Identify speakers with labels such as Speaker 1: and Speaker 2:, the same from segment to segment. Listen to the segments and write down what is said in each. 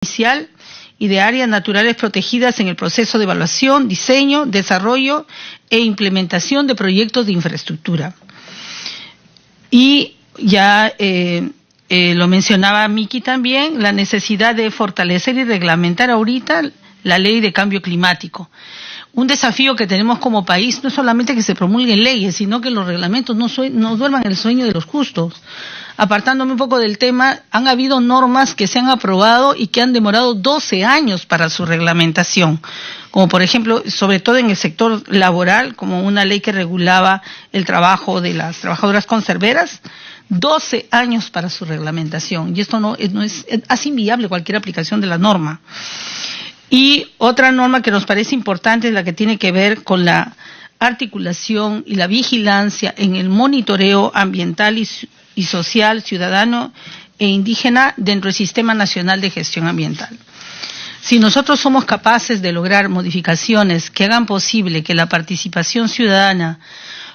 Speaker 1: inicial y de áreas naturales protegidas en el proceso de evaluación, diseño, desarrollo e implementación de proyectos de infraestructura. Y ya lo mencionaba Miki también, la necesidad de fortalecer y reglamentar ahorita la ley de cambio climático. Un desafío que tenemos como país no es solamente que se promulguen leyes, sino que los reglamentos no duerman el sueño de los justos. Apartándome un poco del tema, han habido normas que se han aprobado y que han demorado 12 años para su reglamentación, como por ejemplo, sobre todo en el sector laboral, como una ley que regulaba el trabajo de las trabajadoras conserveras, 12 años para su reglamentación, y esto hace inviable cualquier aplicación de la norma. Y otra norma que nos parece importante es la que tiene que ver con la articulación y la vigilancia en el monitoreo ambiental y social, ciudadano e indígena dentro del Sistema Nacional de Gestión Ambiental. Si nosotros somos capaces de lograr modificaciones que hagan posible que la participación ciudadana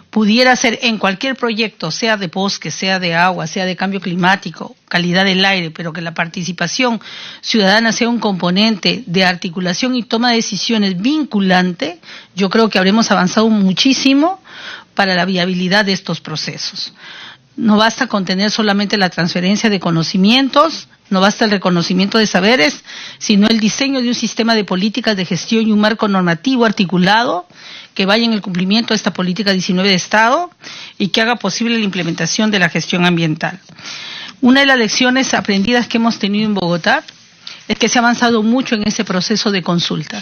Speaker 1: pudiera ser en cualquier proyecto, sea de bosque, sea de agua, sea de cambio climático, calidad del aire, pero que la participación ciudadana sea un componente de articulación y toma de decisiones vinculante, yo creo que habremos avanzado muchísimo para la viabilidad de estos procesos. No basta con tener solamente la transferencia de conocimientos, no basta el reconocimiento de saberes, sino el diseño de un sistema de políticas de gestión y un marco normativo articulado que vaya en el cumplimiento de esta política 19 de Estado y que haga posible la implementación de la gestión ambiental. Una de las lecciones aprendidas que hemos tenido en Bogotá es que se ha avanzado mucho en ese proceso de consulta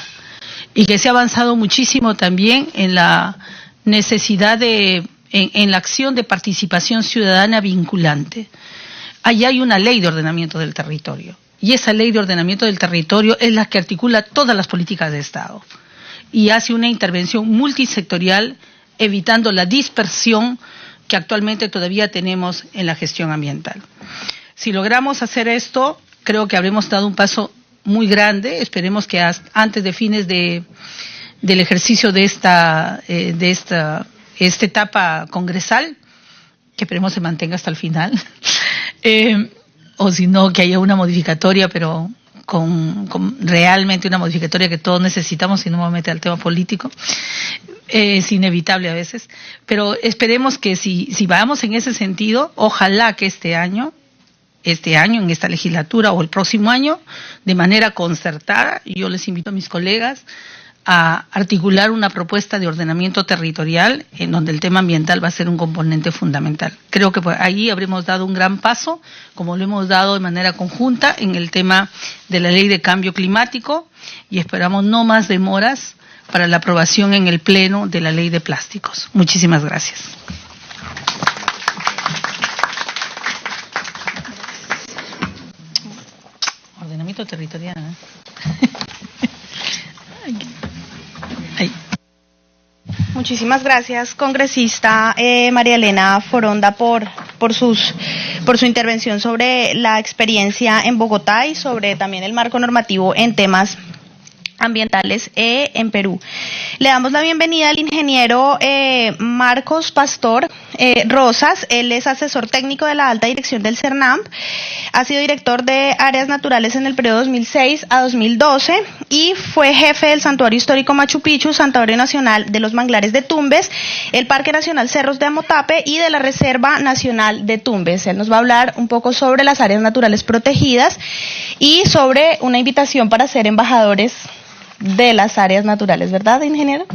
Speaker 1: y que se ha avanzado muchísimo también en la necesidad en la acción de participación ciudadana vinculante. Allí hay una ley de ordenamiento del territorio y esa ley de ordenamiento del territorio es la que articula todas las políticas de Estado y hace una intervención multisectorial evitando la dispersión que actualmente todavía tenemos en la gestión ambiental. Si logramos hacer esto, creo que habremos dado un paso muy grande. Esperemos que antes de fines del ejercicio de esta etapa congresal, que esperemos se mantenga hasta el final, o si no, que haya una modificatoria, pero con realmente una modificatoria que todos necesitamos, y no me voy a meter al tema político, es inevitable a veces, pero esperemos que si vamos en ese sentido, ojalá que este año, en esta legislatura o el próximo año, de manera concertada, yo les invito a mis colegas a articular una propuesta de ordenamiento territorial en donde el tema ambiental va a ser un componente fundamental. Creo que ahí habremos dado un gran paso, como lo hemos dado de manera conjunta en el tema de la ley de cambio climático, y esperamos no más demoras para la aprobación en el Pleno de la ley de plásticos. Muchísimas gracias. Ordenamiento territorial, ¿eh?
Speaker 2: Muchísimas gracias, congresista María Elena Foronda, por su intervención sobre la experiencia en Bogotá y sobre también el marco normativo en temas ambientales en Perú. Le damos la bienvenida al ingeniero Marcos Pastor Rosas. Él es asesor técnico de la alta dirección del CERNAMP, ha sido director de áreas naturales en el periodo 2006 a 2012 y fue jefe del Santuario Histórico Machu Picchu, Santuario Nacional de los Manglares de Tumbes, el Parque Nacional Cerros de Amotape y de la Reserva Nacional de Tumbes. Él nos va a hablar un poco sobre las áreas naturales protegidas y sobre una invitación para ser embajadores de las áreas naturales, ¿verdad, ingeniero?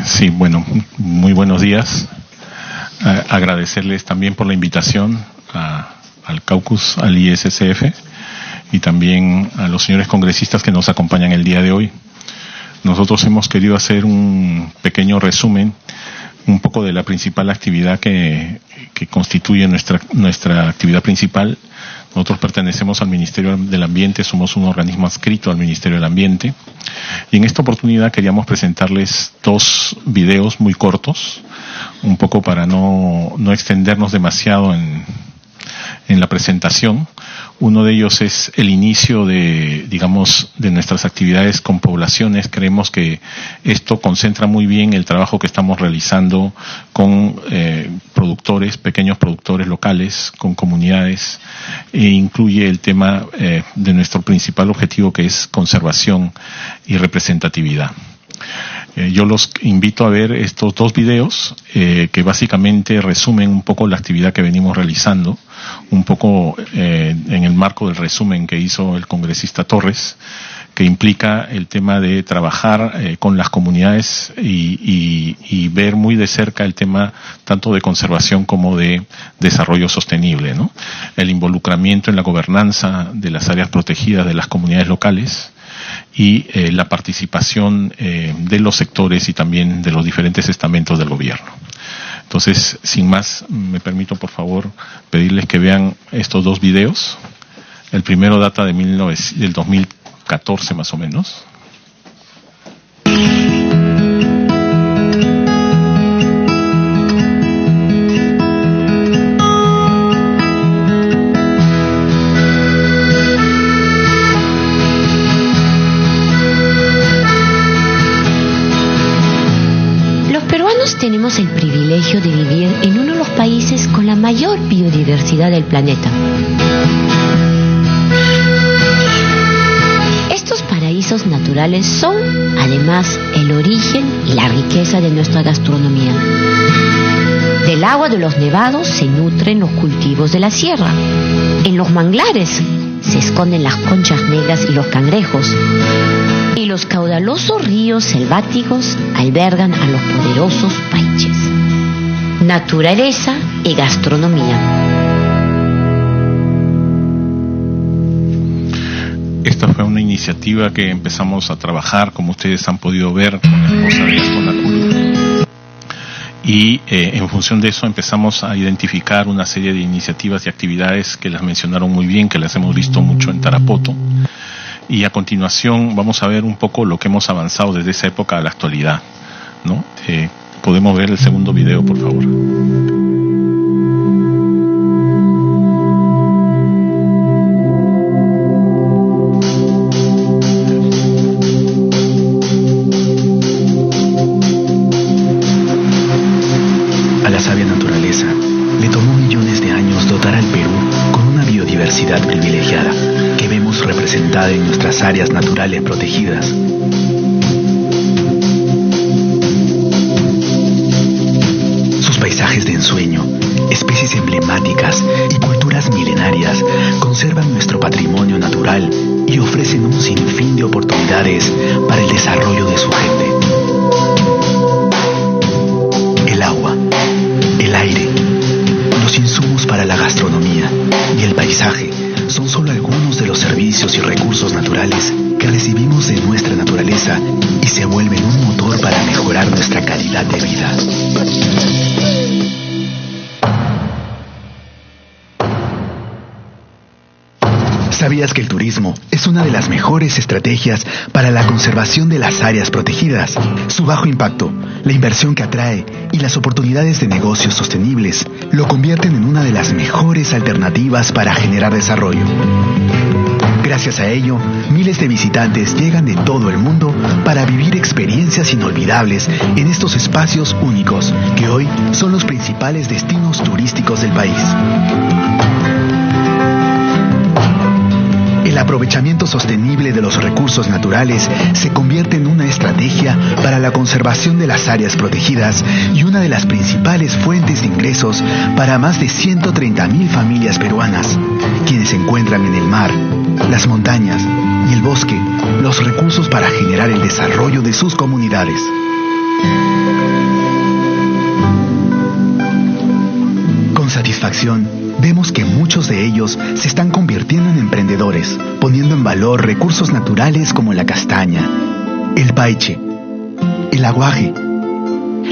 Speaker 3: Sí, bueno, muy buenos días. Agradecerles también por la invitación al caucus, al ISCF, y también a los señores congresistas que nos acompañan el día de hoy. Nosotros hemos querido hacer un pequeño resumen, un poco de la principal actividad que constituye nuestra actividad principal. Nosotros pertenecemos al Ministerio del Ambiente, somos un organismo adscrito al Ministerio del Ambiente, y en esta oportunidad queríamos presentarles 2 videos muy cortos, un poco para no extendernos demasiado en en la presentación. Uno de ellos es el inicio de nuestras actividades con poblaciones. Creemos que esto concentra muy bien el trabajo que estamos realizando con pequeños productores locales, con comunidades, e incluye el tema de nuestro principal objetivo, que es conservación y representatividad. Yo los invito a ver estos 2 videos que básicamente resumen un poco la actividad que venimos realizando, un poco en el marco del resumen que hizo el congresista Torres, que implica el tema de trabajar con las comunidades y ver muy de cerca el tema tanto de conservación como de desarrollo sostenible, ¿no? El involucramiento en la gobernanza de las áreas protegidas de las comunidades locales y la participación de los sectores y también de los diferentes estamentos del gobierno. Entonces, sin más, me permito por favor pedirles que vean estos 2 videos. El primero data del 2014 más o menos.
Speaker 4: Tenemos el privilegio de vivir en uno de los países con la mayor biodiversidad del planeta. Estos paraísos naturales son, además, el origen y la riqueza de nuestra gastronomía. Del agua de los nevados se nutren los cultivos de la sierra. En los manglares se esconden las conchas negras y los cangrejos. Y los caudalosos ríos selváticos albergan a los poderosos paiches. Naturaleza y gastronomía.
Speaker 3: Esta fue una iniciativa que empezamos a trabajar, como ustedes han podido ver, con la esposa de Gastón Acurio. Y en función de eso empezamos a identificar una serie de iniciativas y actividades que las mencionaron muy bien, que las hemos visto mucho en Tarapoto. Y a continuación vamos a ver un poco lo que hemos avanzado desde esa época a la actualidad, ¿no? Podemos ver el segundo video, por favor.
Speaker 5: A la sabia naturaleza le tomó millones de años dotar al Perú con una biodiversidad privilegiada que vemos representada en nuestras áreas naturales protegidas. Sus paisajes de ensueño, especies emblemáticas y culturas milenarias conservan nuestro patrimonio natural y ofrecen un sinfín de oportunidades para el desarrollo de su gente. El agua, el aire, los insumos para la gastronomía y el paisaje son solo algunos de los servicios y recursos naturales que recibimos de nuestra naturaleza y se vuelven un motor para mejorar nuestra calidad de vida. ¿Sabías que el turismo es una de las mejores estrategias para la conservación de las áreas protegidas? Su bajo impacto, la inversión que atrae y las oportunidades de negocios sostenibles lo convierten en una de las mejores alternativas para generar desarrollo. Gracias a ello, miles de visitantes llegan de todo el mundo para vivir experiencias inolvidables en estos espacios únicos que hoy son los principales destinos turísticos del país. El aprovechamiento sostenible de los recursos naturales se convierte en una estrategia para la conservación de las áreas protegidas y una de las principales fuentes de ingresos para más de 130,000 familias peruanas, quienes encuentran en el mar, las montañas y el bosque los recursos para generar el desarrollo de sus comunidades. Con satisfacción, vemos que muchos de ellos se están convirtiendo en emprendedores, poniendo en valor recursos naturales como la castaña, el paiche, el aguaje,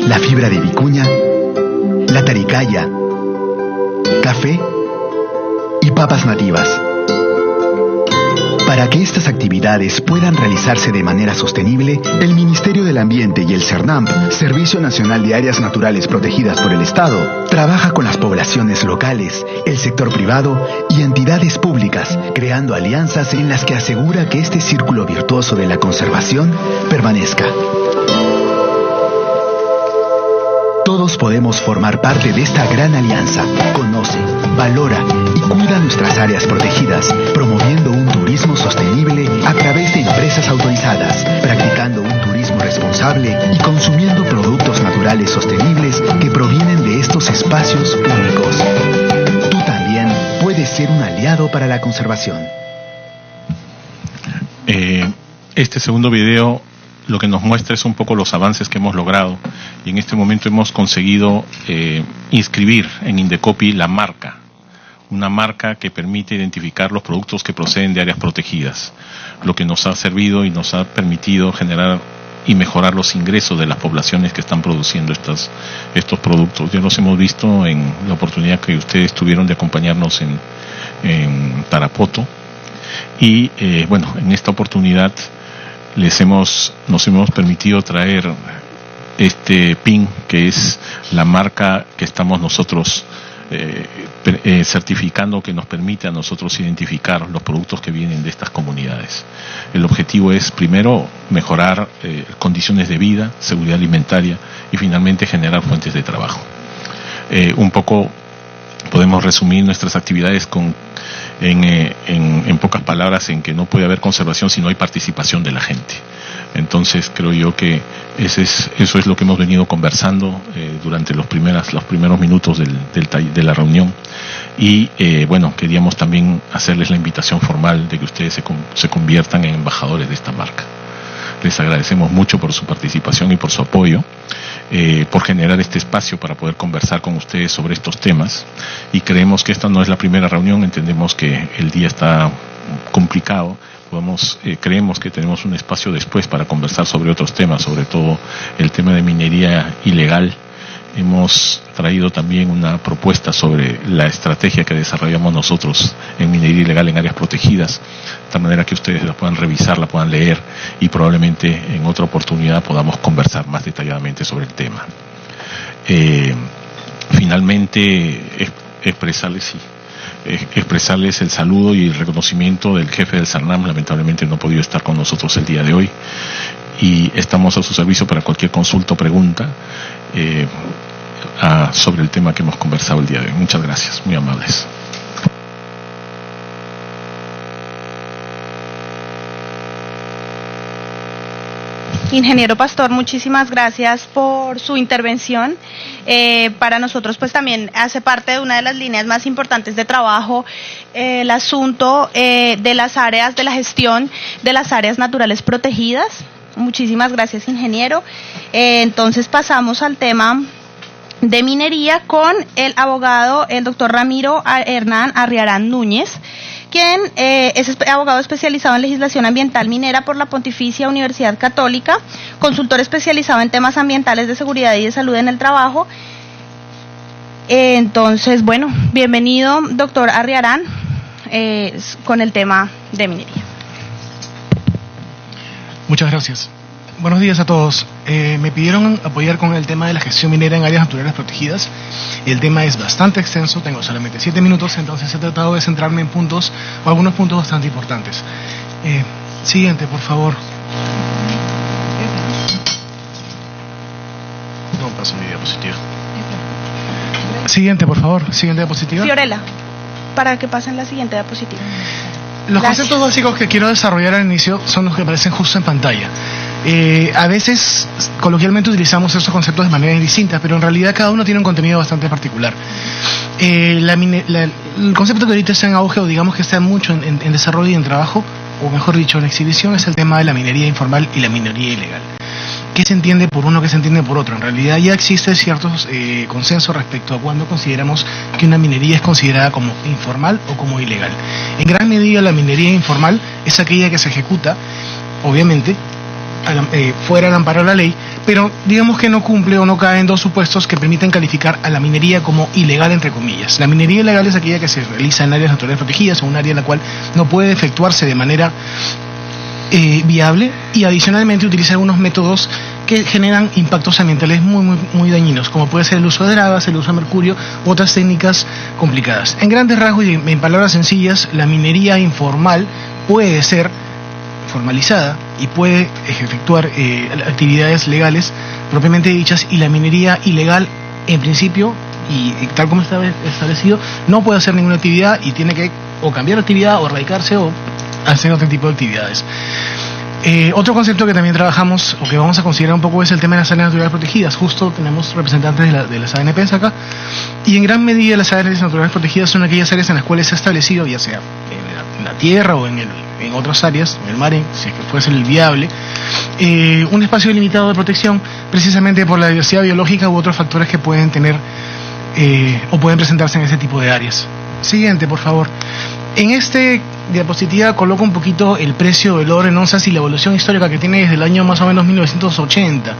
Speaker 5: la fibra de vicuña, la taricaya, café y papas nativas. Para que estas actividades puedan realizarse de manera sostenible, el Ministerio del Ambiente y el CERNAMP, Servicio Nacional de Áreas Naturales Protegidas por el Estado, trabaja con las poblaciones locales, el sector privado y entidades públicas, creando alianzas en las que asegura que este círculo virtuoso de la conservación permanezca. Todos podemos formar parte de esta gran alianza. Conoce, valora y cuida nuestras áreas protegidas, promoviendo un turismo sostenible a través de empresas autorizadas, practicando un turismo responsable y consumiendo productos naturales sostenibles que provienen de estos espacios únicos. Tú también puedes ser un aliado para la conservación.
Speaker 3: Este segundo video lo que nos muestra es un poco los avances que hemos logrado, y en este momento hemos conseguido inscribir en Indecopi la marca, una marca que permite identificar los productos que proceden de áreas protegidas, lo que nos ha servido y nos ha permitido generar y mejorar los ingresos de las poblaciones que están produciendo estos productos. Ya los hemos visto en la oportunidad que ustedes tuvieron de acompañarnos en Tarapoto, y bueno, en esta oportunidad nos hemos permitido traer este PIN, que es la marca que estamos nosotros certificando, que nos permite a nosotros identificar los productos que vienen de estas comunidades. El objetivo es, primero, mejorar condiciones de vida, seguridad alimentaria y finalmente generar fuentes de trabajo. Un poco podemos resumir nuestras actividades en pocas palabras, en que no puede haber conservación si no hay participación de la gente. Entonces creo yo que eso es lo que hemos venido conversando durante los primeros minutos de la reunión, y bueno, queríamos también hacerles la invitación formal de que ustedes se conviertan en embajadores de esta marca. Les agradecemos mucho por su participación y por su apoyo, por generar este espacio para poder conversar con ustedes sobre estos temas, y creemos que esta no es la primera reunión. Entendemos que el día está complicado. Creemos que tenemos un espacio después para conversar sobre otros temas, sobre todo el tema de minería ilegal. Hemos traído también una propuesta sobre la estrategia que desarrollamos nosotros en minería ilegal en áreas protegidas, de tal manera que ustedes la puedan revisar, la puedan leer, y probablemente en otra oportunidad podamos conversar más detalladamente sobre el tema. Finalmente, expresarles el saludo y el reconocimiento del jefe del CERNAMP. Lamentablemente no ha podido estar con nosotros el día de hoy, y estamos a su servicio para cualquier consulta o pregunta sobre el tema que hemos conversado el día de hoy. Muchas gracias, muy amables.
Speaker 2: Ingeniero Pastor, muchísimas gracias por su intervención. Para nosotros pues también hace parte de una de las líneas más importantes de trabajo el asunto de las áreas, de la gestión de las áreas naturales protegidas. Muchísimas gracias, ingeniero. Entonces pasamos al tema de minería con el abogado, el doctor Ramiro Hernán Arriarán Núñez, quien es abogado especializado en legislación ambiental minera por la Pontificia Universidad Católica, consultor especializado en temas ambientales de seguridad y de salud en el trabajo. Entonces, bueno, bienvenido, doctor Arriarán, con el tema de minería.
Speaker 6: Muchas gracias. Buenos días a todos. Me pidieron apoyar con el tema de la gestión minera en áreas naturales protegidas. El tema es bastante extenso, tengo solamente 7 minutos, entonces he tratado de centrarme en puntos, o algunos puntos bastante importantes. Siguiente, por favor. No paso mi diapositiva. Siguiente, por favor. Siguiente diapositiva.
Speaker 2: Fiorella, para que pasen la siguiente diapositiva.
Speaker 6: Los conceptos básicos que quiero desarrollar al inicio son los que aparecen justo en pantalla. A veces, coloquialmente, utilizamos esos conceptos de manera distinta, pero en realidad cada uno tiene un contenido bastante particular. El concepto que ahorita está en auge, o digamos que está mucho en desarrollo y en trabajo, o mejor dicho, en exhibición, es el tema de la minería informal y la minería ilegal. ¿Qué se entiende por uno, qué se entiende por otro? En realidad ya existe ciertos consensos respecto a cuándo consideramos que una minería es considerada como informal o como ilegal. En gran medida la minería informal es aquella que se ejecuta, obviamente, fuera del amparo de la ley, pero digamos que no cumple o no cae en dos supuestos que permiten calificar a la minería como ilegal, entre comillas. La minería ilegal es aquella que se realiza en áreas naturales protegidas, o un área en la cual no puede efectuarse de manera viable, y adicionalmente utiliza algunos métodos que generan impactos ambientales muy dañinos, como puede ser el uso de drogas, el uso de mercurio u otras técnicas complicadas. En grandes rasgos y en palabras sencillas, la minería informal puede ser formalizada y puede efectuar actividades legales propiamente dichas, y la minería ilegal, en principio, y tal como está establecido, no puede hacer ninguna actividad y tiene que o cambiar de actividad o erradicarse o hacer otro tipo de actividades. Otro concepto que también trabajamos o que vamos a considerar un poco es el tema de las áreas naturales protegidas. Justo tenemos representantes de las ANPs acá, y en gran medida las áreas naturales protegidas son aquellas áreas en las cuales se ha establecido, ya sea en la tierra o en otras áreas, en el mar, si es que fuese el viable, un espacio limitado de protección, precisamente por la diversidad biológica u otros factores que pueden tener o pueden presentarse en ese tipo de áreas. Siguiente, por favor. En este diapositiva coloco un poquito el precio del oro en onzas y la evolución histórica que tiene desde el año más o menos 1980.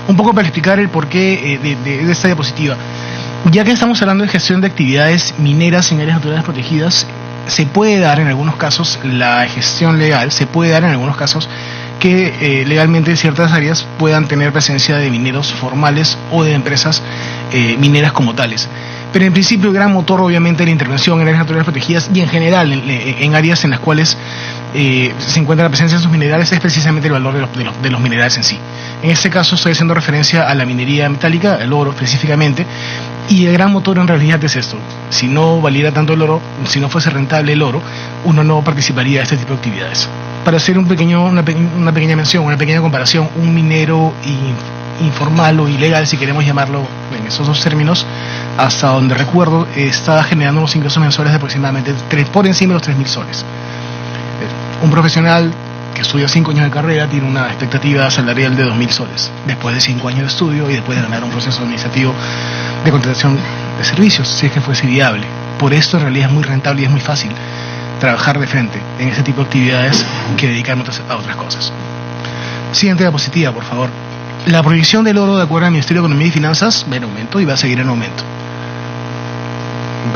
Speaker 6: Un poco para explicar el porqué de esta diapositiva. Ya que estamos hablando de gestión de actividades mineras en áreas naturales protegidas, se puede dar en algunos casos la gestión legal, se puede dar en algunos casos que legalmente ciertas áreas puedan tener presencia de mineros formales o de empresas mineras como tales. Pero en principio el gran motor obviamente de la intervención en áreas naturales protegidas y en general en áreas en las cuales se encuentra la presencia de sus minerales es precisamente el valor de los minerales en sí. En este caso estoy haciendo referencia a la minería metálica, el oro específicamente, y el gran motor en realidad es esto. Si no valiera tanto el oro, si no fuese rentable el oro, uno no participaría de este tipo de actividades. Para hacer una pequeña mención, una pequeña comparación, un minero informal o ilegal, si queremos llamarlo en esos dos términos, hasta donde recuerdo, está generando unos ingresos mensuales de aproximadamente por encima de los 3.000 soles. Un profesional que estudia 5 años de carrera tiene una expectativa salarial de 2.000 soles, después de 5 años de estudio y después de ganar un proceso administrativo de contratación de servicios, si es que fuese viable. Por esto en realidad es muy rentable y es muy fácil trabajar de frente en ese tipo de actividades que dedicarnos a otras cosas. Siguiente diapositiva, por favor. La proyección del oro, de acuerdo al Ministerio de Economía y Finanzas, va en aumento y va a seguir en aumento.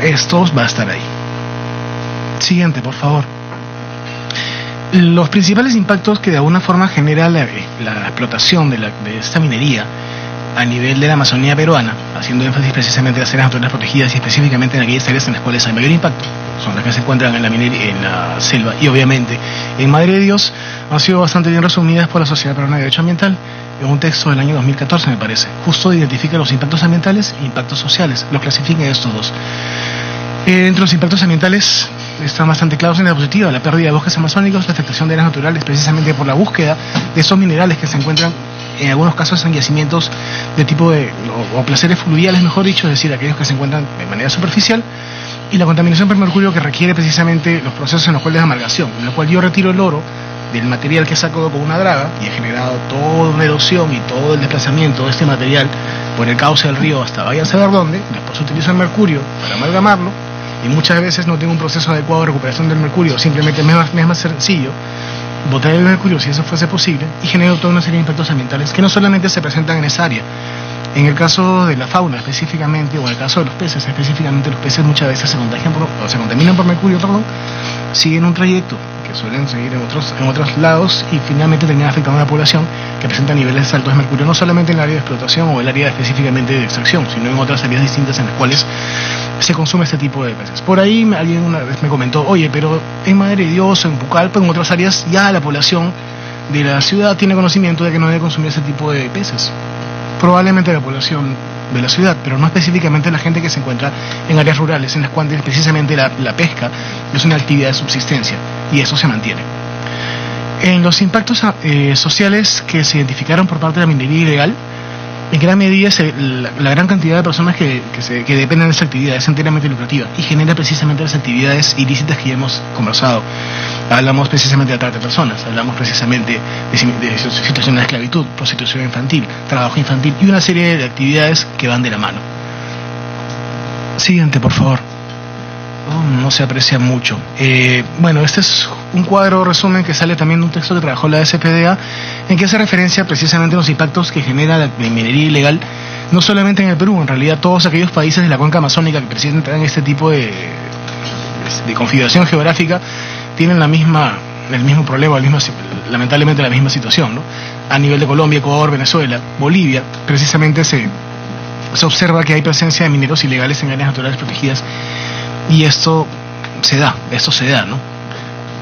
Speaker 6: Esto va a estar ahí. Siguiente, por favor. Los principales impactos que de alguna forma genera la explotación de esta minería a nivel de la Amazonía peruana, haciendo énfasis precisamente en las áreas naturales protegidas y específicamente en aquellas áreas en las cuales hay mayor impacto, son las que se encuentran en la selva y obviamente en Madre de Dios, han sido bastante bien resumidas por la Sociedad Peruana de Derecho Ambiental en un texto del año 2014, me parece. Justo identifica los impactos ambientales e impactos sociales, los clasifica en estos dos. Entre los impactos ambientales están bastante claros en la diapositiva: la pérdida de bosques amazónicos, la afectación de áreas naturales, precisamente por la búsqueda de esos minerales que se encuentran en algunos casos en yacimientos de tipo o placeres fluviales, mejor dicho, es decir, aquellos que se encuentran de manera superficial, y la contaminación por mercurio, que requiere precisamente los procesos en los cuales de amalgación, en el cual yo retiro el oro del material que saco con una draga y he generado toda una erosión y todo el desplazamiento de este material por el cauce del río hasta vaya a saber dónde. Después utilizo el mercurio para amalgamarlo y muchas veces no tengo un proceso adecuado de recuperación del mercurio, simplemente me es más sencillo botar el mercurio, si eso fuese posible, y genero toda una serie de impactos ambientales que no solamente se presentan en esa área. En el caso de la fauna específicamente, o en el caso de los peces específicamente, los peces muchas veces se contaminan por mercurio, siguen un trayecto que suelen seguir en otros lados y finalmente terminan afectando a la población, que presenta niveles altos de mercurio, no solamente en el área de explotación o el área específicamente de extracción, sino en otras áreas distintas en las cuales se consume este tipo de peces. Por ahí alguien una vez me comentó: oye, pero en Madre de Dios, en Pucallpa, en otras áreas, ya la población de la ciudad tiene conocimiento de que no debe consumir ese tipo de peces. Probablemente la población de la ciudad, pero no específicamente la gente que se encuentra en áreas rurales, en las cuales precisamente la pesca es una actividad de subsistencia, y eso se mantiene. En los impactos sociales que se identificaron por parte de la minería ilegal, en gran medida la gran cantidad de personas que dependen de esa actividad es enteramente lucrativa y genera precisamente las actividades ilícitas que ya hemos conversado. Hablamos precisamente de trata de personas, hablamos precisamente de situaciones de esclavitud, prostitución infantil, trabajo infantil y una serie de actividades que van de la mano. Siguiente, por favor. No se aprecia mucho. Bueno, este es un cuadro resumen que sale también de un texto que trabajó la SPDA, en que hace referencia precisamente a los impactos que genera la minería ilegal, no solamente en el Perú, en realidad todos aquellos países de la cuenca amazónica que presentan este tipo de configuración geográfica tienen el mismo problema, lamentablemente la misma situación, ¿no? A nivel de Colombia, Ecuador, Venezuela, Bolivia, precisamente se observa que hay presencia de mineros ilegales en áreas naturales protegidas, y esto se da, ¿no?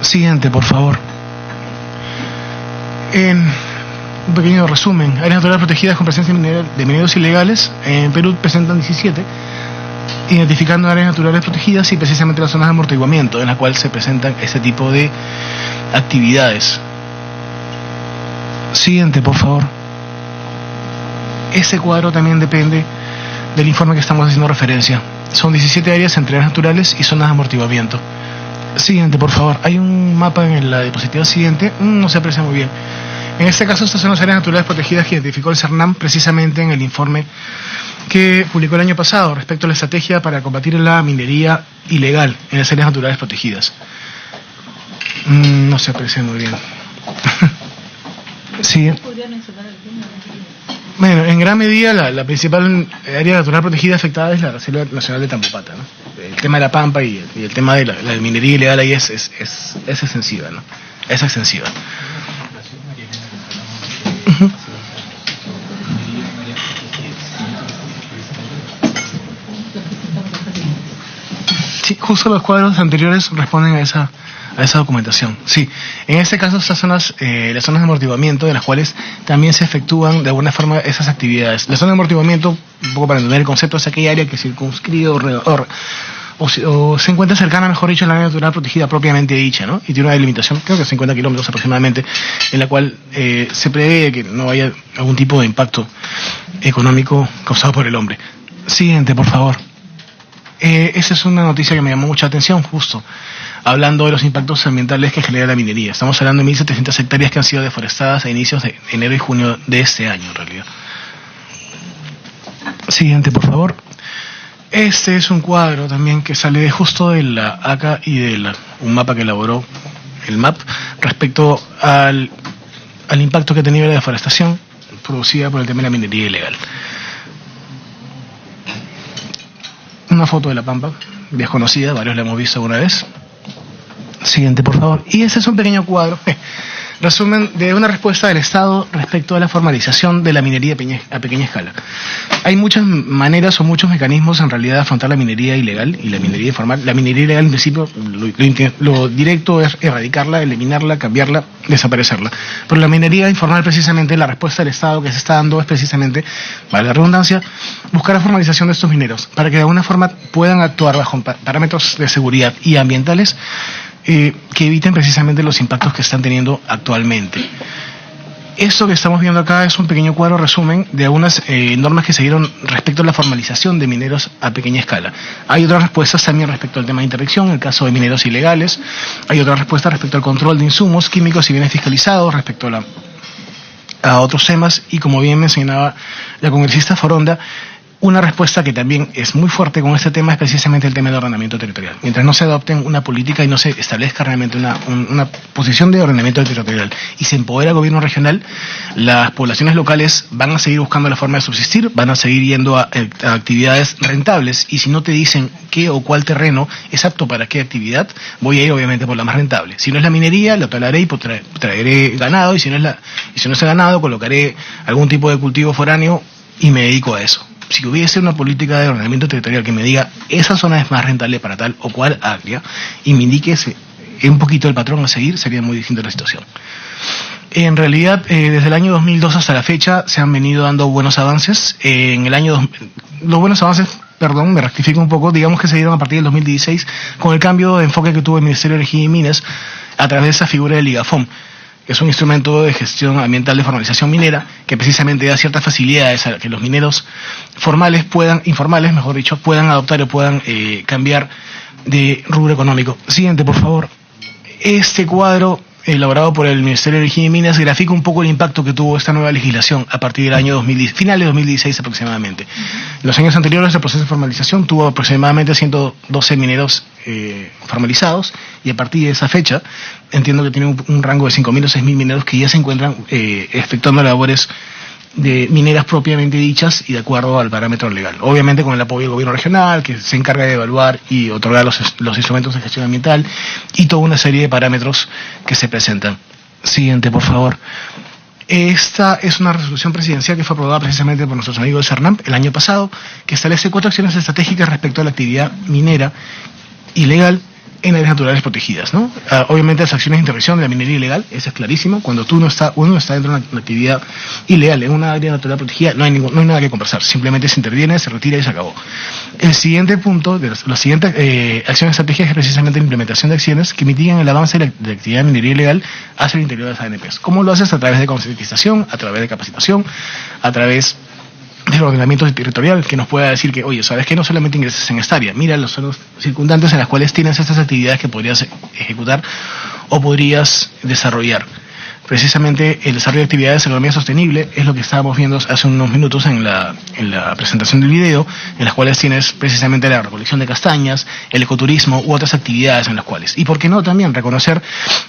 Speaker 6: Siguiente, por favor. En un pequeño resumen, áreas naturales protegidas con presencia de mineros ilegales, en Perú presentan 17, identificando áreas naturales protegidas y precisamente las zonas de amortiguamiento en las cuales se presentan este tipo de actividades. Siguiente, por favor. Ese cuadro también depende del informe que estamos haciendo referencia. Son 17 áreas entre áreas naturales y zonas de amortiguamiento. Siguiente, por favor. Hay un mapa en la diapositiva siguiente, no se aprecia muy bien. En este caso, estas son las áreas naturales protegidas que identificó el CERNAM precisamente en el informe que publicó el año pasado respecto a la estrategia para combatir la minería ilegal en las áreas naturales protegidas. No se aprecia muy bien. Sí. Bueno, en gran medida la principal área natural protegida afectada es la Reserva Nacional de Tambopata, ¿no? El tema de la pampa y el tema de la minería ilegal ahí es extensiva, ¿no? Es extensiva. Sí, justo los cuadros anteriores responden a esa documentación. Sí, en este caso estas zonas, las zonas de amortiguamiento, de las cuales también se efectúan de alguna forma esas actividades. La zona de amortiguamiento, un poco para entender el concepto, es aquella área que circunscribe o se encuentra cercana, mejor dicho, a la área natural protegida propiamente dicha, ¿no? Y tiene una delimitación, creo que 50 kilómetros aproximadamente, en la cual se prevé que no haya algún tipo de impacto económico causado por el hombre. Siguiente, por favor. Esa es una noticia que me llamó mucha atención, justo hablando de los impactos ambientales que genera la minería. Estamos hablando de 1.700 hectáreas que han sido deforestadas a inicios de enero y junio de este año, en realidad. Siguiente, por favor. Este es un cuadro también que sale justo de la ACA y de un mapa que elaboró el MAP respecto al impacto que ha tenido la deforestación producida por el tema de la minería ilegal. Una foto de la pampa, bien conocida, varios la hemos visto alguna vez. Siguiente, por favor. Y este es un pequeño cuadro, resumen de una respuesta del Estado respecto a la formalización de la minería a pequeña escala. Hay muchas maneras o muchos mecanismos en realidad de afrontar la minería ilegal y la minería informal. La minería ilegal en principio lo directo es erradicarla, eliminarla, cambiarla, desaparecerla. Pero la minería informal precisamente la respuesta del Estado que se está dando es precisamente, para la redundancia, buscar la formalización de estos mineros para que de alguna forma puedan actuar bajo parámetros de seguridad y ambientales que eviten precisamente los impactos que están teniendo actualmente. Esto que estamos viendo acá es un pequeño cuadro resumen de algunas normas que se dieron respecto a la formalización de mineros a pequeña escala. Hay otras respuestas también respecto al tema de interdicción, en el caso de mineros ilegales. Hay otras respuestas respecto al control de insumos químicos y bienes fiscalizados, respecto a otros temas. Y como bien mencionaba la congresista Foronda, una respuesta que también es muy fuerte con este tema es precisamente el tema del ordenamiento territorial. Mientras no se adopten una política y no se establezca realmente una posición de ordenamiento territorial y se empodera el gobierno regional, las poblaciones locales van a seguir buscando la forma de subsistir, van a seguir yendo a actividades rentables, y si no te dicen qué o cuál terreno es apto para qué actividad, voy a ir obviamente por la más rentable. Si no es la minería, lo talaré y traeré ganado, y si no es el ganado, colocaré algún tipo de cultivo foráneo y me dedico a eso. Si hubiese una política de ordenamiento territorial que me diga esa zona es más rentable para tal o cual área y me indique un poquito el patrón a seguir, sería muy distinta la situación. En realidad, desde el año 2002 hasta la fecha se han venido dando buenos avances. Los buenos avances, me rectifico un poco, digamos que se dieron a partir del 2016 con el cambio de enfoque que tuvo el Ministerio de Energía y Minas a través de esa figura del IGAFOM, que es un instrumento de gestión ambiental de formalización minera, que precisamente da ciertas facilidades a que los mineros informales, puedan adoptar o puedan cambiar de rubro económico. Siguiente, por favor. Este cuadro elaborado por el Ministerio de Energía y Minas grafica un poco el impacto que tuvo esta nueva legislación a partir del año 2010, final de 2016 aproximadamente. En los años anteriores el proceso de formalización tuvo aproximadamente 112 mineros formalizados, y a partir de esa fecha entiendo que tiene un rango de 5.000 o 6.000 mineros que ya se encuentran efectuando labores de mineras propiamente dichas y de acuerdo al parámetro legal. Obviamente con el apoyo del gobierno regional, que se encarga de evaluar y otorgar los instrumentos de gestión ambiental y toda una serie de parámetros que se presentan. Siguiente, por favor. Esta es una resolución presidencial que fue aprobada precisamente por nuestros amigos de CERNAMP el año pasado, que establece 4 acciones estratégicas respecto a la actividad minera ilegal en áreas naturales protegidas, ¿no? Obviamente las acciones de intervención de la minería ilegal, eso es clarísimo. Cuando uno está dentro de una actividad ilegal en una área natural protegida, no hay nada que conversar, simplemente se interviene, se retira y se acabó. El siguiente punto, la siguiente acción estratégica es precisamente la implementación de acciones que mitigan el avance de la actividad de minería ilegal hacia el interior de las ANPs. ¿Cómo lo haces? A través de concientización, a través de capacitación, a través del ordenamiento territorial, que nos pueda decir que, oye, sabes que no solamente ingresas en esta área, mira los zonas circundantes en las cuales tienes estas actividades que podrías ejecutar o podrías desarrollar. Precisamente el desarrollo de actividades de economía sostenible es lo que estábamos viendo hace unos minutos en la presentación del video, en las cuales tienes precisamente la recolección de castañas, el ecoturismo u otras actividades en las cuales. Y por qué no también reconocer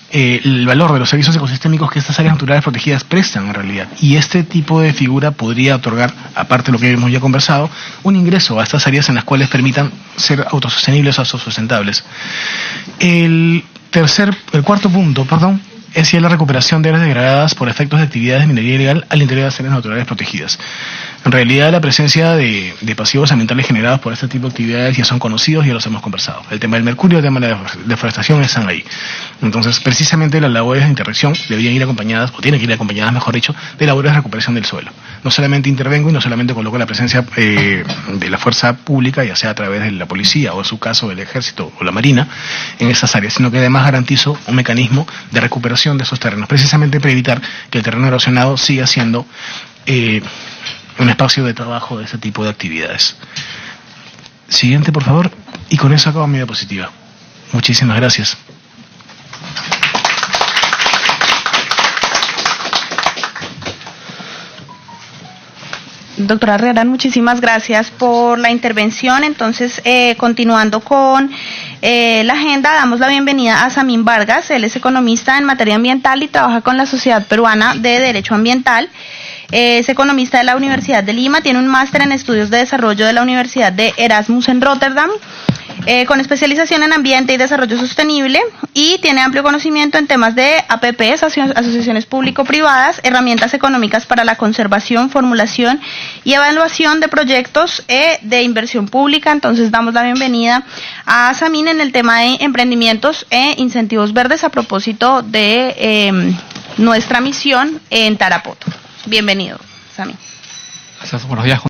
Speaker 6: el valor de los servicios ecosistémicos que estas áreas naturales protegidas prestan en realidad. Y este tipo de figura podría otorgar, aparte de lo que hemos ya conversado, un ingreso a estas áreas en las cuales permitan ser autosostenibles o autosustentables. El cuarto punto, es ya la recuperación de áreas degradadas por efectos de actividades de minería ilegal al interior de las áreas naturales protegidas. En realidad la presencia de pasivos ambientales generados por este tipo de actividades ya son conocidos, ya los hemos conversado. El tema del mercurio, el tema de la deforestación están ahí. Entonces, precisamente las labores de intervención deberían ir acompañadas, o tienen que ir acompañadas, mejor dicho, de labores de recuperación del suelo. No solamente intervengo y no solamente coloco la presencia de la fuerza pública, ya sea a través de la policía o en su caso del ejército o la marina, en esas áreas, sino que además garantizo un mecanismo de recuperación de esos terrenos, precisamente para evitar que el terreno erosionado siga siendo un espacio de trabajo de ese tipo de actividades. Siguiente, por favor, y con eso acabo mi diapositiva. Muchísimas gracias.
Speaker 2: Doctora Herrera, muchísimas gracias por la intervención. Entonces, continuando con la agenda, damos la bienvenida a Samín Vargas. Él es economista en materia ambiental y trabaja con la Sociedad Peruana de Derecho Ambiental. Es economista de la Universidad de Lima, tiene un máster en estudios de desarrollo de la Universidad de Erasmus en Rotterdam, con especialización en ambiente y desarrollo sostenible, y tiene amplio conocimiento en temas de APPs, asociaciones público-privadas, herramientas económicas para la conservación, formulación y evaluación de proyectos de inversión pública. Entonces damos la bienvenida a Samín en el tema de emprendimientos e incentivos verdes a propósito de nuestra misión en Tarapoto. Bienvenido, Samín.
Speaker 7: Gracias, buenos días.